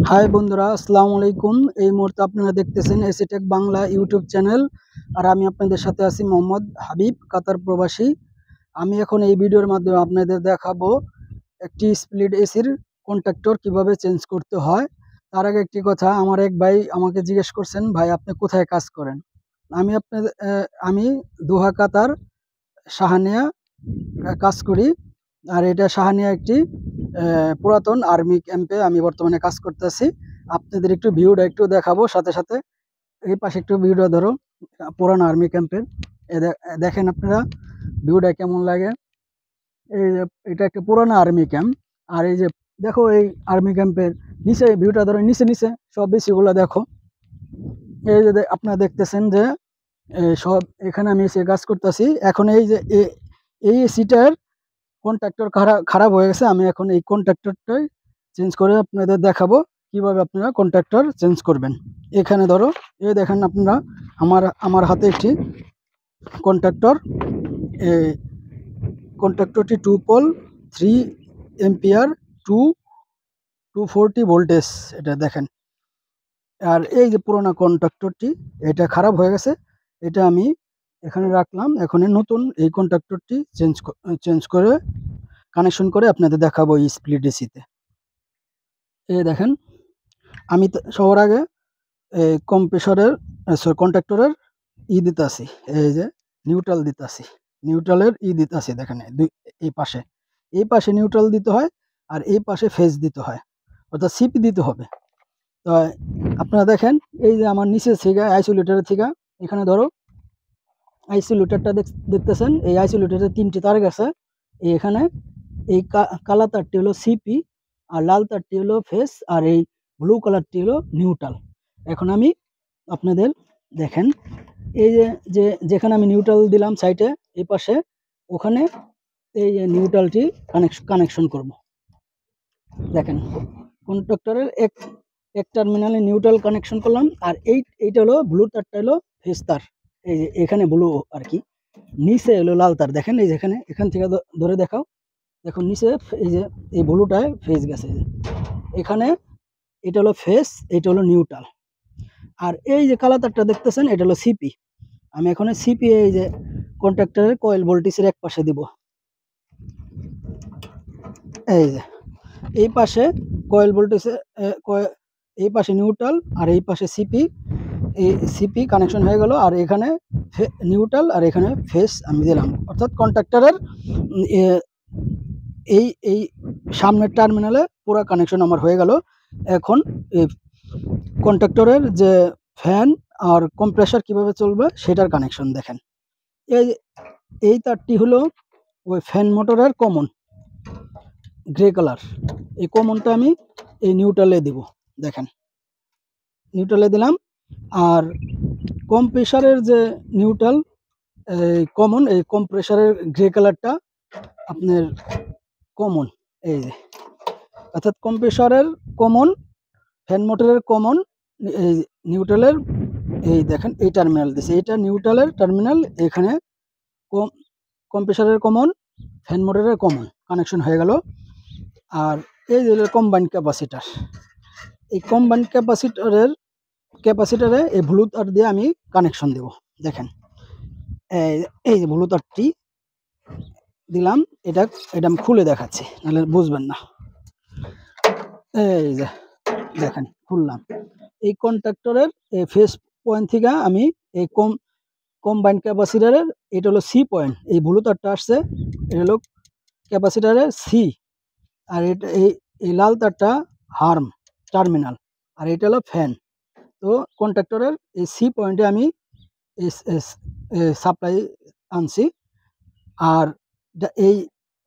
High বন্ধুরা, আসসালামু আলাইকুম। এই মুহূর্তে আপনারা দেখতেছেন এসিটেক বাংলা ইউটিউব চ্যানেল। আর আমি আপনাদের সাথে আছি মোহাম্মদ হাবিব, কাতার প্রবাসী। আমি এখন এই ভিডিওর মাধ্যমে আপনাদের দেখাবো একটি স্প্লিট এসির কন্ট্যাক্টর কিভাবে চেঞ্জ করতে হয়। তার আগে একটি কথা, আমার এক ভাই আমাকে জিজ্ঞেস করছেন, ভাই আপনি কোথায় কাজ করেন? আমি দোহা, কাতার, সাহানিয়া কাজ করি। আর এটা সাহানিয়া একটি পুরাতন আর্মি ক্যাম্পে আমি বর্তমানে কাজ করতেছি। আপনাদের একটু ভিউটা একটু দেখাবো, সাথে সাথে এই পাশে একটু ভিউটা ধরো, পুরান আর্মি ক্যাম্পের। দেখেন আপনারা ভিউটা কেমন লাগে। এই যে এটা একটা পুরানো আর্মি ক্যাম্প। আর এই যে দেখো, এই আর্মি ক্যাম্পের নিচে ভিউটা ধরো, নিচে নিচে সব বেশিগুলো দেখো। এই যে আপনারা দেখতেছেন যে সব এখানে আমি এসে কাজ করতেছি। এখন এই যে এই এসিটার কন্ট্রাক্টর খারাপ হয়ে গেছে। আমি এখন এই কন্ট্রাক্টরটাই চেঞ্জ করে আপনাদের দেখাবো কিভাবে আপনারা কন্ট্রাক্টর চেঞ্জ করবেন। এখানে ধরো, এই দেখেন আপনারা, আমার হাতে একটি কন্ট্রাক্টর। এই কন্ট্রাক্টরটি 2 পোল 3 এম্পিয়ার 240 ভোল্টেজ, এটা দেখেন। আর এই যে পুরোনো কন্ট্রাক্টরটি, এটা খারাপ হয়ে গেছে, এটা আমি এখানে রাখলাম। এখন নতুন এই কন্ট্রাক্টরটি চেঞ্জ করে কানেকশন করে আপনাদের দেখাবো এই স্প্লিট এসিতে। এই দেখেন, আমি সবার আগে কম্প্রেসরের কন্ট্রাক্টরের দিতে আসি। এই যে নিউট্রাল দিতে আসি, নিউট্রালের দিতে আসি। দেখেন এই পাশে নিউট্রাল দিতে হয়, আর এই পাশে ফেজ দিতে হয়, অর্থাৎ সিপি দিতে হবে। তো আপনারা দেখেন, এই যে আমার নিচে থেকে আইসোলেটারের থেকে এখানে ধরো আইসোলেটারটা দেখতেছেন। এই আইসোলেটারের 3টি তার গেছে। এখানে এই কালা তারটি হলো সিপি, আর লাল তারটি হলো ফেস, আর এই ব্লু কালারটি হলো নিউট্রাল। এখন আমি আপনাদের দেখেন, এই যে যেখানে আমি নিউট্রাল দিলাম সাইডে এই পাশে, ওখানে এই যে নিউট্রালটি কানেকশন করব। দেখেন, কন্ট্রাক্টরের এক টার্মিনালে নিউট্রাল কানেকশন করলাম, আর এইটা হলো ব্লু তারটা হলো ফেস তার। এই যে এখানে ব্লু আর কি, নিচে হলো লাল তার। দেখেন এই যেখানে, এখান থেকে ধরে দেখাও, দেখুন নিচে এই যে এই ব্লুটায় ফেস গেছে। এখানে এটা হলো ফেস, এটা হলো নিউট্রাল। আর এই যে কালা তারটা দেখতেছেন, এটা হলো সিপি। আমি এখন সিপি এই যে কন্ট্রাক্টরের কয়েল ভোল্টেজের এক পাশে দিব। এই যে এই পাশে কয়েল ভোল্টেজে, এই পাশে নিউট্রাল আর এই পাশে সিপি। এই সিপি কানেকশন হয়ে গেল, আর এখানে নিউট্রাল আর এখানে ফেস আমি দিলাম। অর্থাৎ কন্ট্রাক্টরের এই সামনের টার্মিনালে পুরো কানেকশন আমার হয়ে গেল। এখন এই কন্ট্রাক্টরের যে ফ্যান আর কম্প্রেসার কিভাবে চলবে সেটার কানেকশন দেখেন। এই তারটি হলো ওই ফ্যান মোটরের কমন, গ্রে কালার। এই কমনটা আমি এই নিউট্রালে দিব। দেখেন, নিউট্রালে দিলাম। আর কম্প্রেসারের যে নিউট্রাল কমন, এই কম্প্রেসারের গ্রে কালারটা আপনার কমন। এই যে অর্থাৎ কম্প্রেসারের কমন, ফ্যান মোটরের কমন, এই নিউট্রালের এই দেখেন এই টার্মিনাল দিছে, এইটা নিউট্রালের টার্মিনাল। এখানে কম্প্রেসারের কমন, ফ্যান মোটরের কমন কানেকশন হয়ে গেল। আর এই যে কম্বাইন্ড ক্যাপাসিটার, এই কম্বাইন্ড ক্যাপাসিটারে এই ব্লু তার দিয়ে আমি কানেকশন দেব। দেখেন, এই যে ব্লু তারটি দিলাম, এটা আমি খুলে দেখাচ্ছি, নাহলে বুঝবেন না। এই যে দেখেন, খুললাম। এই কন্ট্রাক্টরের এই ফেস পয়েন্ট থেকে আমি এই কম্বাইন্ড ক্যাপাসিটারের, এটা হলো সি পয়েন্ট, এই ব্লু তারটা আসছে, এটা হলো ক্যাপাসিটারের সি। আর এটা এই লাল তারটা হার্ম টার্মিনাল, আর এটা হলো ফ্যান। তো কন্ট্রাক্টরের এই সি পয়েন্টে আমি সাপ্লাই আনছি। আর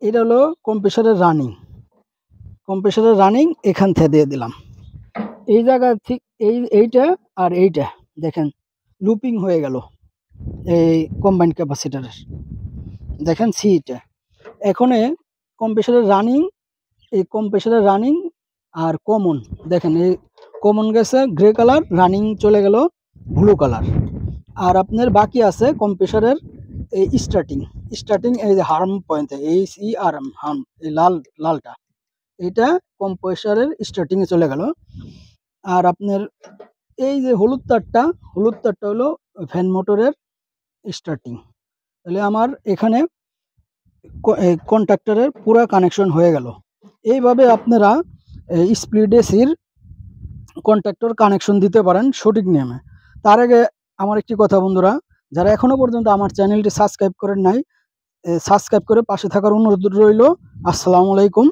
এটা হলো কম্প্রেসারের রানিং, এখান থেকে দিয়ে দিলাম। এই জায়গা ঠিক এইটা আর এইটা দেখেন লুপিং হয়ে গেল এই কম্বাইন্ড ক্যাপাসিটারের। দেখেন সিটা এখন কম্প্রেসারের রানিং আর কমন। দেখেন এই কমন গেছে গ্রে কালার, রানিং চলে গেল ব্লু কালার। আর আপনার বাকি আছে কম্প্রেসারের এই স্টার্টিং, এই যে হার্ম পয়েন্টে, এই হার্ম, এই লালটা, এটা কম প্রেসারের স্টার্টিংয়ে চলে গেল। আর আপনার এই যে হলুদ তারটা হলো ফ্যান মোটরের স্টার্টিং। তাহলে আমার এখানে কন্ট্যাক্টরের পুরা কানেকশন হয়ে গেল। এইভাবে আপনারা স্প্লিট এসির কন্ট্যাক্টর কানেকশন দিতে পারেন সঠিক নিয়মে। তার আগে আমার একটি কথা বন্ধুরা, যারা এখনো পর্যন্ত আমার চ্যানেলটি সাবস্ক্রাইব করেন নাই, সাবস্ক্রাইব করে পাশে থাকার অনুরোধ রইল। আসসালামু আলাইকুম।